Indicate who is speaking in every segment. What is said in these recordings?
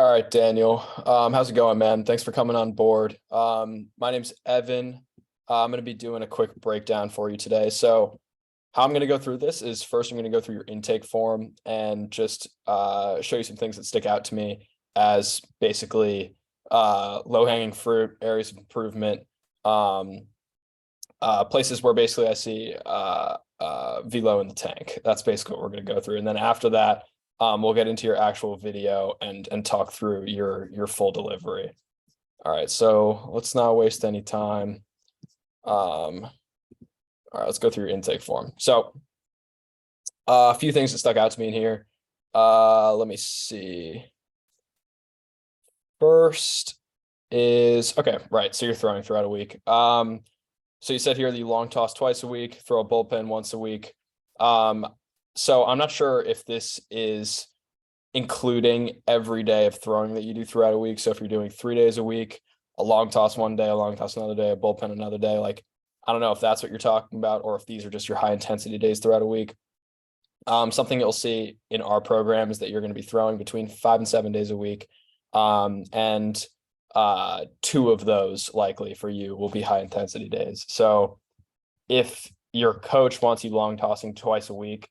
Speaker 1: All right, Daniel. How's it going, man? Thanks for coming on board. My name's Evan. I'm going to be doing a quick breakdown for you today. So, how I'm going to go through this is first, I'm going to go through your intake form and just show you some things that stick out to me as basically low-hanging fruit, areas of improvement, um, places where basically I see velo in the tank. That's basically what we're going to go through. And then after that, we'll get into your actual video and talk through your full delivery. All right, so let's not waste any time. All right, let's go through your intake form. So a few things that stuck out to me in here. Let me see. First is, okay, right, so you're throwing throughout a week. So you said here that you long toss twice a week, throw a bullpen once a week. So I'm not sure if this is including every day of throwing that you do throughout a week. So if you're doing 3 days a week, a long toss one day, a long toss another day, a bullpen another day, like, I don't know if that's what you're talking about or if these are just your high intensity days throughout a week. Something you'll see in our program is that you're going to be throwing between 5 and 7 days a week. And two of those likely for you will be high intensity days. So if your coach wants you long tossing twice a week,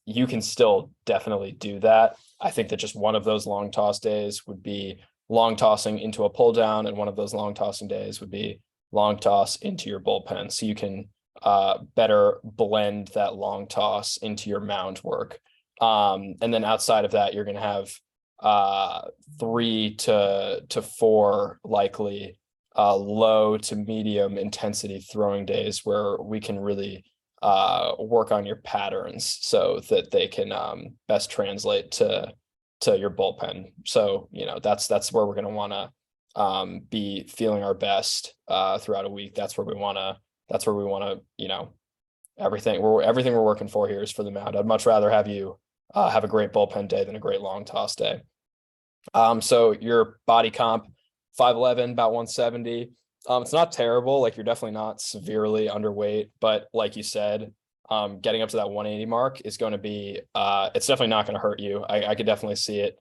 Speaker 1: you can still definitely do that. I think that just one of those long toss days would be long tossing into a pull down, and one of those long tossing days would be long toss into your bullpen. So you can better blend that long toss into your mound work. And then outside of that, you're going to have 3 to 4 likely low to medium intensity throwing days where we can really work on your patterns so that they can best translate to your bullpen. So, that's where we're going to want to be feeling our best throughout a week. That's where we want to, everything we're working for here is for the mound. I'd much rather have you have a great bullpen day than a great long toss day. So your body comp, 5'11", about 170. It's not terrible. Like, you're definitely not severely underweight, but like you said, getting up to that 180 mark is going to be, it's definitely not going to hurt you. I could definitely see it,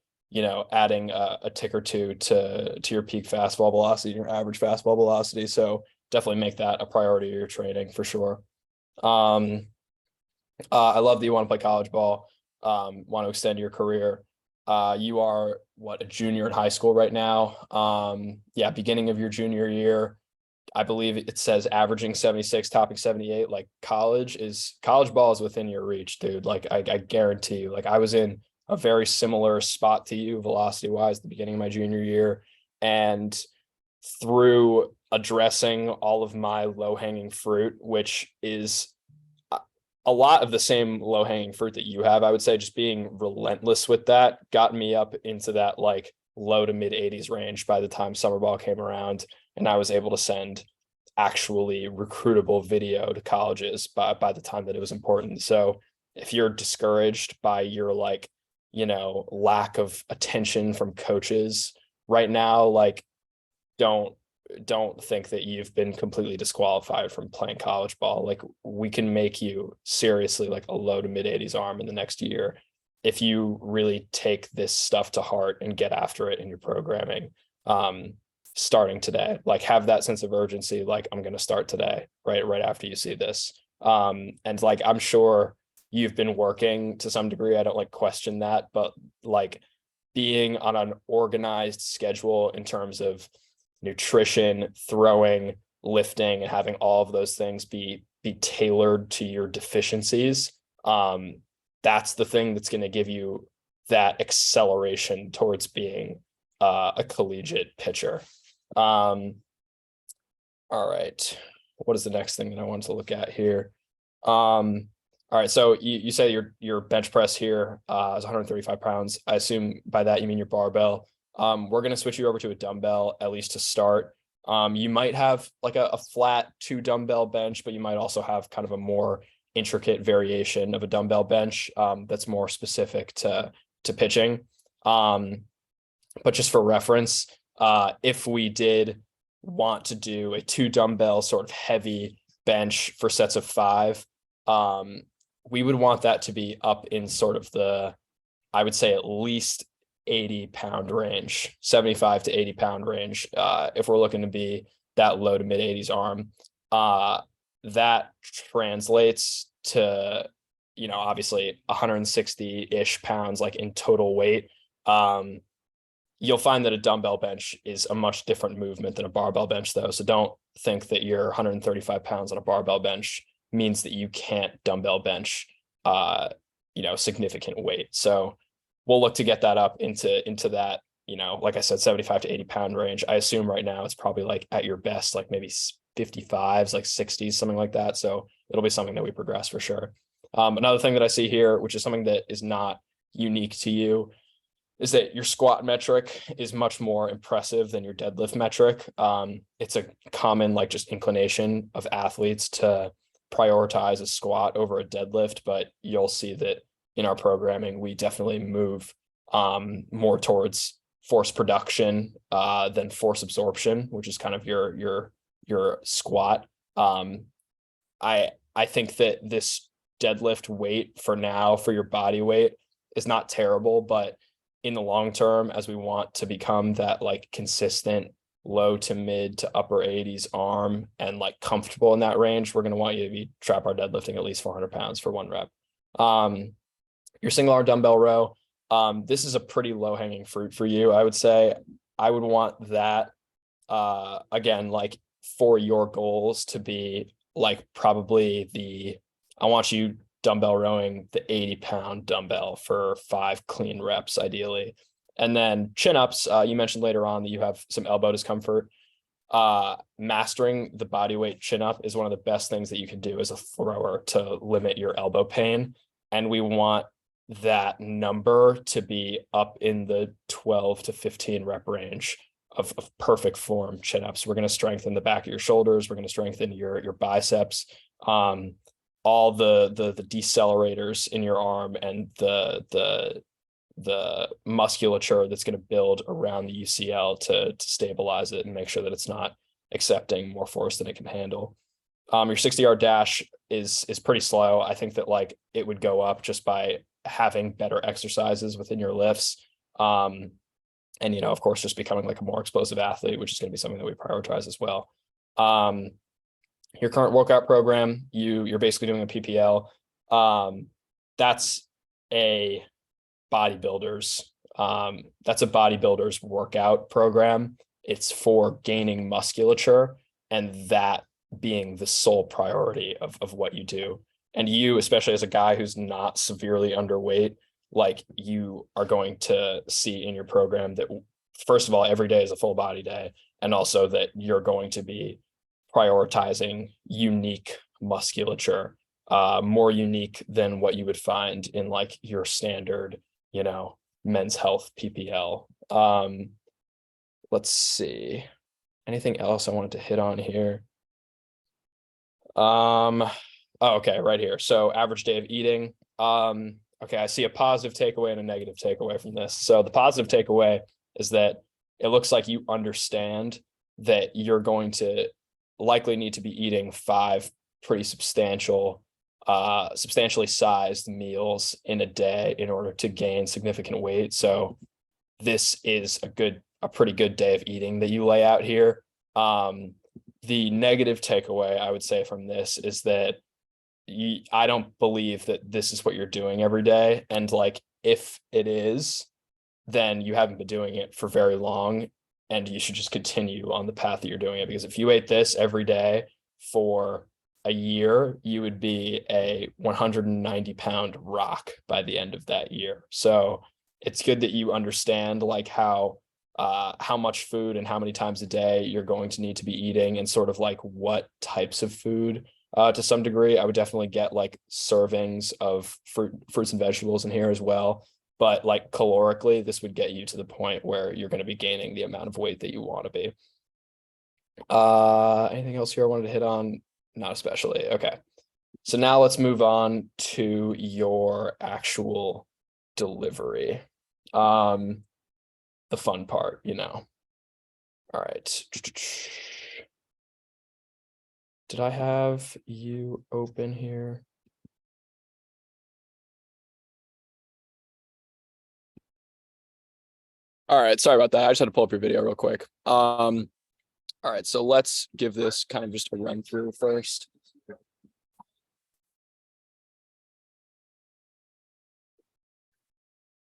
Speaker 1: adding a tick or two to your peak fastball velocity, your average fastball velocity. So definitely make that a priority of your training for sure. I love that you want to play college ball, want to extend your career. You are a junior in high school right now. Beginning of your junior year, I believe it says averaging 76, topping 78. Like, college ball is within your reach, dude. Like, I guarantee you, like, I was in a very similar spot to you velocity wise at the beginning of my junior year. And through addressing all of my low hanging fruit, which is a lot of the same low hanging fruit that you have, I would say, just being relentless with that got me up into that like low to mid 80s range by the time summer ball came around, and I was able to send actually recruitable video to colleges by the time that it was important. So if you're discouraged by your lack of attention from coaches right now, like, don't think that you've been completely disqualified from playing college ball. Like, we can make you seriously like a low to mid 80s arm in the next year if you really take this stuff to heart and get after it in your programming, starting today. Like, have that sense of urgency, like, I'm going to start today, right after you see this. And like, I'm sure you've been working to some degree. I don't question that, but like, being on an organized schedule in terms of nutrition, throwing, lifting, and having all of those things be tailored to your deficiencies, that's the thing that's going to give you that acceleration towards being a collegiate pitcher. All right, what is the next thing that I wanted to look at here? All right, so you say your bench press here is 135 pounds. I assume by that you mean your barbell. We're going to switch you over to a dumbbell, at least to start. You might have like a flat 2 dumbbell bench, but you might also have kind of a more intricate variation of a dumbbell bench that's more specific to pitching. But just for reference, if we did want to do a 2 dumbbell sort of heavy bench for sets of 5, we would want that to be up in sort of the, I would say, at least 80-pound range, 75 to 80-pound range. If we're looking to be that low to mid 80s arm, that translates to, obviously 160-ish pounds, like in total weight. You'll find that a dumbbell bench is a much different movement than a barbell bench, though. So don't think that your 135 pounds on a barbell bench means that you can't dumbbell bench, significant weight. So we'll look to get that up into that, like I said, 75 to 80-pound range. I assume right now it's probably like at your best, like maybe 55s, like 60s, something like that. So it'll be something that we progress for sure. Another thing that I see here, which is something that is not unique to you, is that your squat metric is much more impressive than your deadlift metric. It's a common like just inclination of athletes to prioritize a squat over a deadlift, but you'll see that in our programming, we definitely move more towards force production than force absorption, which is kind of your squat. I think that this deadlift weight for now for your body weight is not terrible, but in the long term, as we want to become that like consistent low to mid to upper 80s arm and like comfortable in that range, we're going to want you to be trap bar deadlifting at least 400 pounds for one rep. Your single arm dumbbell row, this is a pretty low hanging fruit for you. I would say I would want that again, like for your goals to be like probably I want you dumbbell rowing the 80-pound dumbbell for 5 clean reps, ideally. And then chin-ups, you mentioned later on that you have some elbow discomfort. Mastering the body weight chin-up is one of the best things that you can do as a thrower to limit your elbow pain. And we want that number to be up in the 12 to 15 rep range of perfect form chin-ups. We're going to strengthen the back of your shoulders. We're going to strengthen your biceps. All the decelerators in your arm and the musculature that's going to build around the UCL to stabilize it and make sure that it's not accepting more force than it can handle. Your 60-yard dash is pretty slow. I think that like it would go up just by having better exercises within your lifts. And, of course, just becoming like a more explosive athlete, which is going to be something that we prioritize as well. Your current workout program, you're basically doing a PPL. That's a bodybuilder's workout program. It's for gaining musculature, and that being the sole priority of what you do. And you, especially as a guy who's not severely underweight, like you are going to see in your program that, first of all, every day is a full body day, and also that you're going to be prioritizing unique musculature, more unique than what you would find in like your standard, men's health PPL. Let's see. Anything else I wanted to hit on here? Okay, right here. So average day of eating. Okay, I see a positive takeaway and a negative takeaway from this. So the positive takeaway is that it looks like you understand that you're going to likely need to be eating 5 pretty substantially sized meals in a day in order to gain significant weight. So this is a pretty good day of eating that you lay out here. The negative takeaway I would say from this is that I don't believe that this is what you're doing every day. And like, if it is, then you haven't been doing it for very long, and you should just continue on the path that you're doing it. Because if you ate this every day for a year, you would be a 190-pound rock by the end of that year. So it's good that you understand like how much food and how many times a day you're going to need to be eating, and sort of like what types of food. To some degree, I would definitely get like servings of fruits and vegetables in here as well. But like calorically, this would get you to the point where you're going to be gaining the amount of weight that you want to be. Anything else here I wanted to hit on? Not especially. Okay. So now let's move on to your actual delivery. The fun part, All right. Did I have you open here? All right, sorry about that. I just had to pull up your video real quick. All right, so let's give this kind of just a run through first.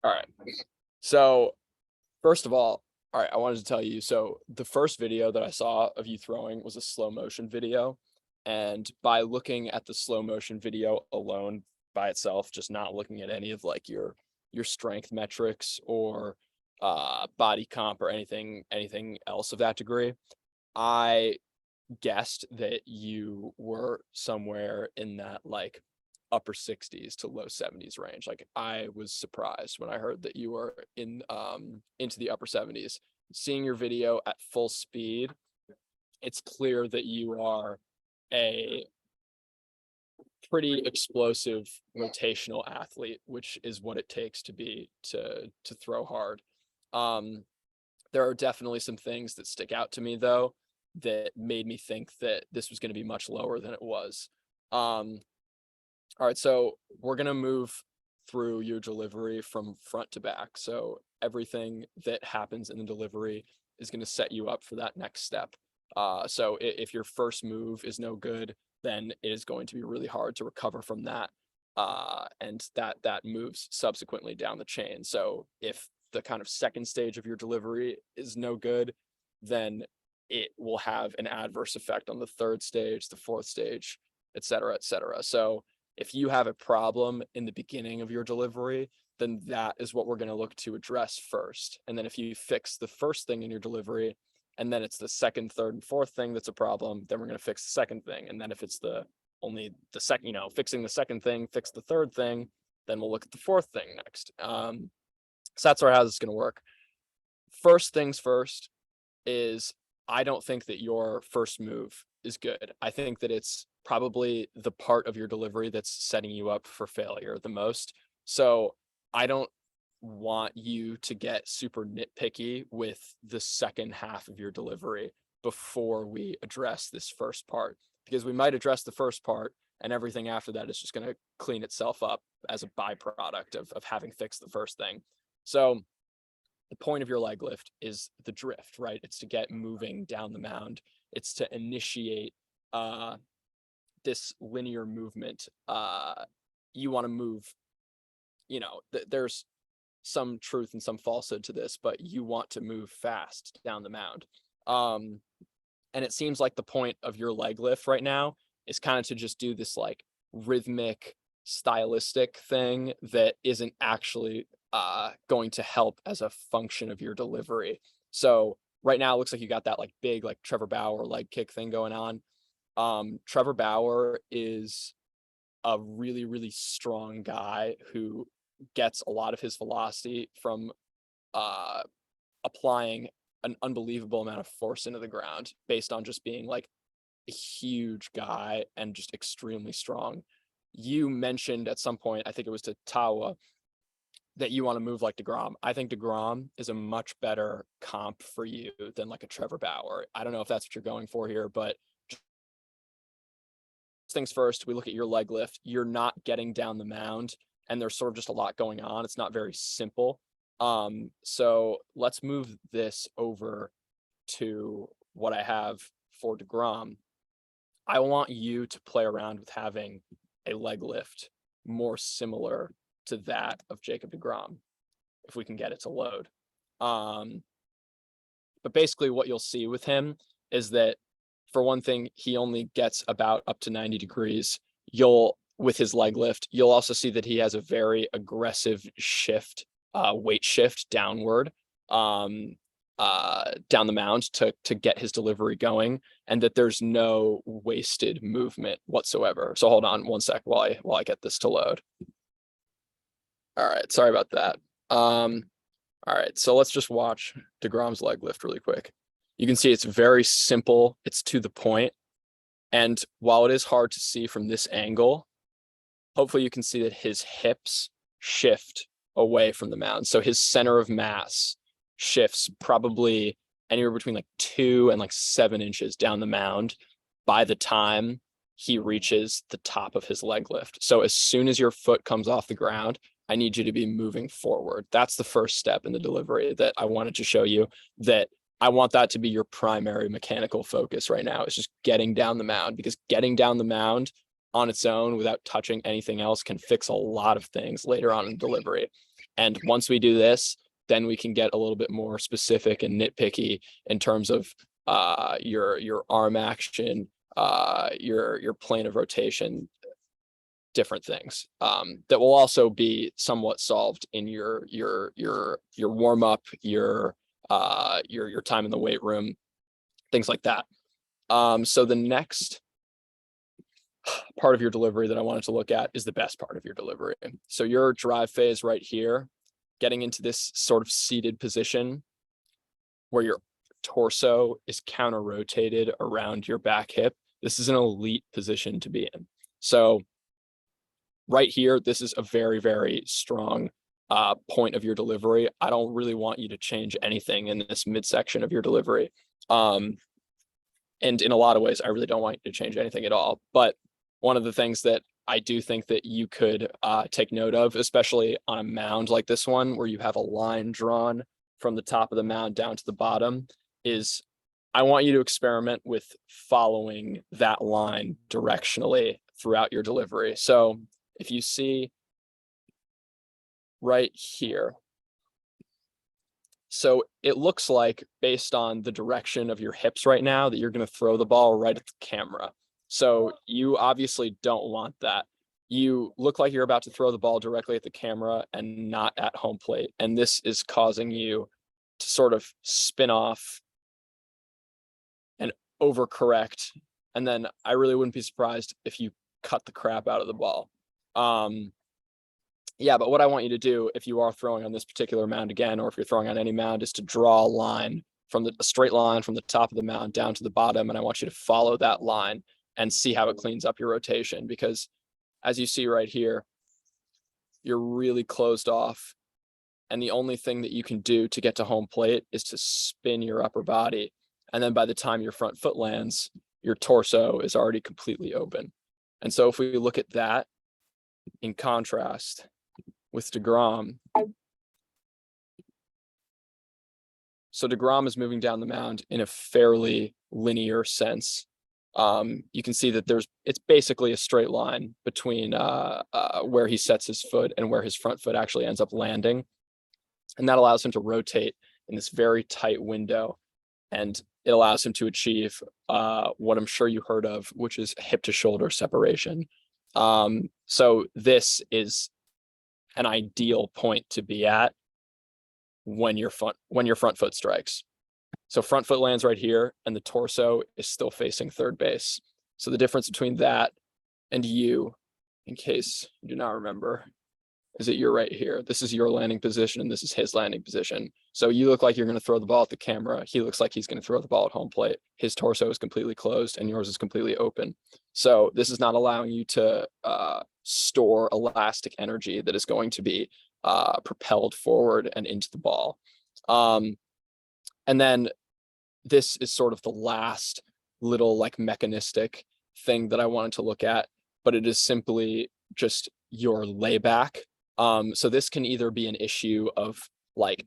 Speaker 1: All right. So first of all, right, I wanted to tell you, so the first video that I saw of you throwing was a slow motion video. And by looking at the slow motion video alone by itself, just not looking at any of like your strength metrics or body comp or anything else of that degree, I guessed that you were somewhere in that like upper 60s to low 70s range. Like I was surprised when I heard that you were in into the upper 70s. Seeing your video at full speed, it's clear that you are a pretty explosive rotational athlete, which is what it takes to throw hard. There are definitely some things that stick out to me though that made me think that this was going to be much lower than it was. All right, so we're going to move through your delivery from front to back. So everything that happens in the delivery is going to set you up for that next step. So if your first move is no good, then it is going to be really hard to recover from that. And that moves subsequently down the chain. So if the kind of second stage of your delivery is no good, then it will have an adverse effect on the third stage, the fourth stage, et cetera, et cetera. So if you have a problem in the beginning of your delivery, then that is what we're going to look to address first. And then if you fix the first thing in your delivery, and then it's the second, third, and fourth thing that's a problem, then we're going to fix the second thing. And then if it's only the second, fixing the second thing, fix the third thing, then we'll look at the fourth thing next. So that's how this is going to work. First things first is I don't think that your first move is good. I think that it's probably the part of your delivery that's setting you up for failure the most. So I don't want you to get super nitpicky with the second half of your delivery before we address this first part, because we might address the first part and everything after that is just going to clean itself up as a byproduct of having fixed the first thing. So the point of your leg lift is the drift, right? It's to get moving down the mound. It's to initiate this linear movement. You want to move, there's some truth and some falsehood to this, but you want to move fast down the mound. And it seems like the point of your leg lift right now is kind of to just do this like rhythmic, stylistic thing that isn't actually going to help as a function of your delivery. So right now it looks like you got that like big like Trevor Bauer leg kick thing going on. Trevor Bauer is a really, really strong guy who gets a lot of his velocity from applying an unbelievable amount of force into the ground based on just being like a huge guy and just extremely strong. You mentioned at some point, I think it was to Tawa, that you want to move like DeGrom. I think DeGrom is a much better comp for you than like a Trevor Bauer. I don't know if that's what you're going for here, but things first, we look at your leg lift. You're not getting down the mound and there's sort of just a lot going on. It's not very simple. So let's move this over to what I have for DeGrom. I want you to play around with having a leg lift more similar to that of Jacob DeGrom, if we can get it to load. But basically what you'll see with him is that, for one thing, he only gets about up to 90 degrees. With his leg lift, you'll also see that he has a very aggressive shift, weight shift downward, down the mound to get his delivery going, and that there's no wasted movement whatsoever. So hold on one sec while I get this to load. All right, sorry about that. All right, so let's just watch DeGrom's leg lift really quick. You can see it's very simple. It's to the point. And while it is hard to see from this angle, hopefully you can see that his hips shift away from the mound. So his center of mass shifts probably anywhere between like 2 and like 7 inches down the mound by the time he reaches the top of his leg lift. So as soon as your foot comes off the ground, I need you to be moving forward. That's the first step in the delivery that I wanted to show you, that I want that to be your primary mechanical focus right now. It's just getting down the mound, because getting down the mound on its own without touching anything else can fix a lot of things later on in delivery. And once we do this, then we can get a little bit more specific and nitpicky in terms of your arm action, your plane of rotation, different things that will also be somewhat solved in your warm up, your time in the weight room, things like that. So the next part of your delivery that I wanted to look at is the best part of your delivery. So your drive phase right here, getting into this sort of seated position where your torso is counter rotated around your back hip. This is an elite position to be in. So right here, this is a very, very strong point of your delivery. I don't really want you to change anything in this midsection of your delivery. And in a lot of ways, I really don't want you to change anything at all. But one of the things that I do think that you could take note of, especially on a mound like this one, where you have a line drawn from the top of the mound down to the bottom, is I want you to experiment with following that line directionally throughout your delivery. So if you see right here, so it looks like, based on the direction of your hips right now, that you're going to throw the ball right at the camera. So you obviously don't want that. You look like you're about to throw the ball directly at the camera and not at home plate. And this is causing you to sort of spin off and overcorrect. And then I really wouldn't be surprised if you cut the crap out of the ball. Yeah, but what I want you to do, if you are throwing on this particular mound again, or if you're throwing on any mound, is to draw a line from a straight line from the top of the mound down to the bottom. And I want you to follow that line and see how it cleans up your rotation. Because as you see right here, you're really closed off. And the only thing that you can do to get to home plate is to spin your upper body. And then by the time your front foot lands, your torso is already completely open. And so if we look at that in contrast with DeGrom, so DeGrom is moving down the mound in a fairly linear sense. You can see that it's basically a straight line between where he sets his foot and where his front foot actually ends up landing. And that allows him to rotate in this very tight window. And it allows him to achieve what I'm sure you heard of, which is hip to shoulder separation. So this is an ideal point to be at when your front foot strikes. So front foot lands right here, and the torso is still facing third base. So the difference between that and you, in case you do not remember, is that you're right here. This is your landing position, and this is his landing position. So you look like you're going to throw the ball at the camera. He looks like he's going to throw the ball at home plate. His torso is completely closed, and yours is completely open. So this is not allowing you to store elastic energy that is going to be propelled forward and into the ball. And then this is sort of the last little like mechanistic thing that I wanted to look at, but it is simply just your layback. So this can either be an issue of like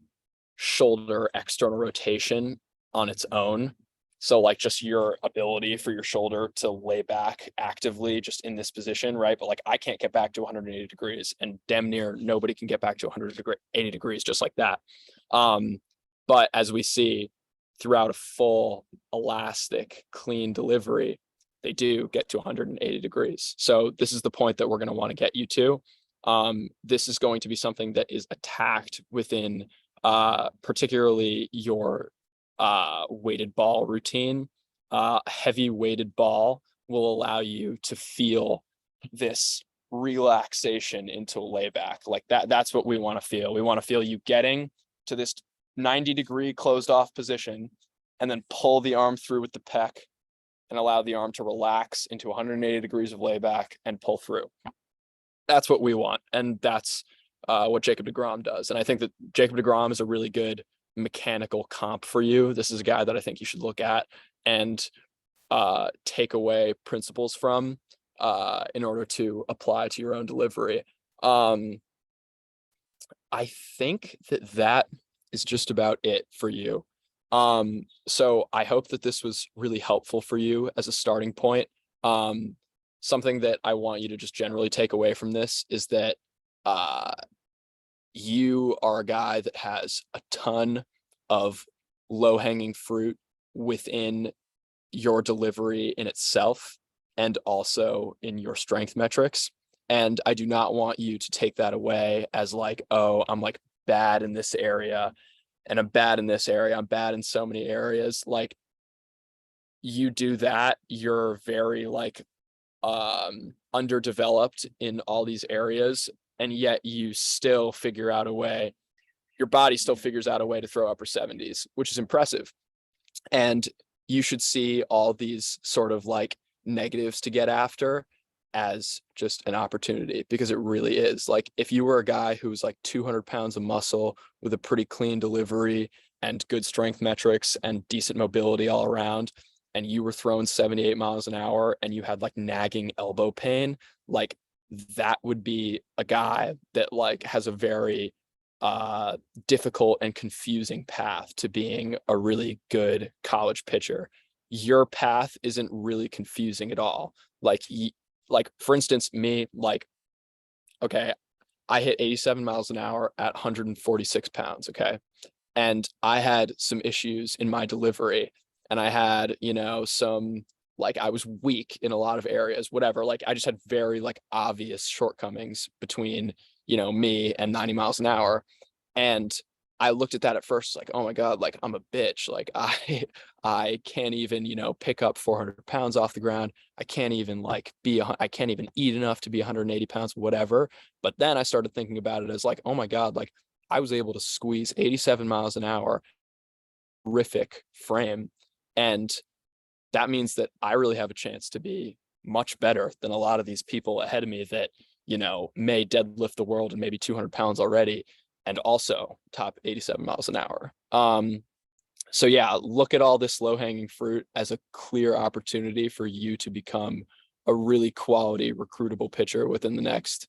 Speaker 1: shoulder external rotation on its own. So like just your ability for your shoulder to lay back actively just in this position, right? But like I can't get back to 180 degrees, and damn near nobody can get back to 180 degrees just like that. But as we see throughout a full elastic clean delivery, they do get to 180 degrees. So this is the point that we're going to want to get you to. This is going to be something that is attacked within particularly your weighted ball routine. Heavy weighted ball will allow you to feel this relaxation into layback like that. That's what we want to feel. We want to feel you getting to this 90-degree closed off position and then pull the arm through with the pec and allow the arm to relax into 180 degrees of layback and pull through. That's what we want. And that's what Jacob deGrom does. And I think that Jacob deGrom is a really good mechanical comp for you. This is a guy that I think you should look at and take away principles from in order to apply to your own delivery. I think that that is just about it for you. So I hope that this was really helpful for you as a starting point. Um, Something that I want you to just generally take away from this is that uh, you are a guy that has a ton of low-hanging fruit within your delivery in itself and also in your strength metrics. And I do not want you to take that away as like, oh, I'm like bad in this area and I'm bad in this area. I'm bad in so many areas. Like, you do that, you're very like underdeveloped in all these areas, and yet you still figure out a way, your body still figures out a way to throw upper 70s, which is impressive. And you should see all these sort of like negatives to get after as just an opportunity, because it really is. Like, if you were a guy who was like 200 pounds of muscle with a pretty clean delivery and good strength metrics and decent mobility all around, and you were throwing 78 miles an hour and you had like nagging elbow pain, like that would be a guy that like has a very difficult and confusing path to being a really good college pitcher. Your path isn't really confusing at all. Like for instance, me, like, okay, I hit 87 miles an hour at 146 pounds. Okay. And I had some issues in my delivery, and I had, some, like, I was weak in a lot of areas, whatever. Like, I just had very like obvious shortcomings between, me and 90 miles an hour. And I looked at that at first, like, oh my God, like I'm a bitch. Like, I can't even, pick up 400 pounds off the ground. I can't even like I can't even eat enough to be 180 pounds, whatever. But then I started thinking about it as like, oh my God, like I was able to squeeze 87 miles an hour, horrific frame. And that means that I really have a chance to be much better than a lot of these people ahead of me that, may deadlift the world and maybe 200 pounds already and also top 87 miles an hour. So yeah, look at all this low hanging fruit as a clear opportunity for you to become a really quality recruitable pitcher within the next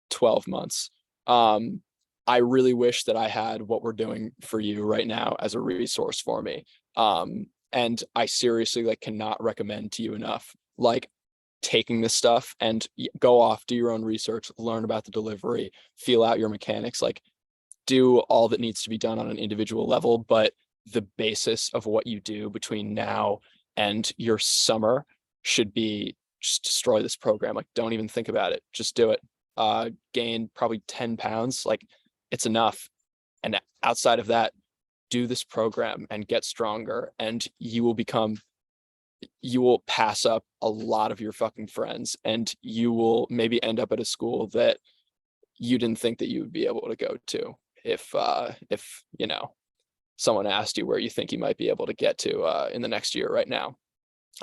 Speaker 1: 12 months. I really wish that I had what we're doing for you right now as a resource for me. And I seriously like cannot recommend to you enough, like, taking this stuff and go off, do your own research, learn about the delivery, feel out your mechanics, like do all that needs to be done on an individual level. But the basis of what you do between now and your summer should be just destroy this program. Like, don't even think about it. Just do it. Gain probably 10 pounds. Like, it's enough. And outside of that, do this program and get stronger, and you will pass up a lot of your fucking friends, and you will maybe end up at a school that you didn't think that you would be able to go to if someone asked you where you think you might be able to get to in the next year right now.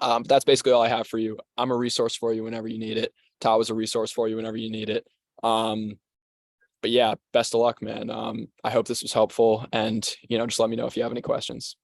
Speaker 1: That's basically all I have for you. I'm a resource for you whenever you need it. Ta was a resource for you whenever you need it. But yeah, best of luck, man. I hope this was helpful, and just let me know if you have any questions.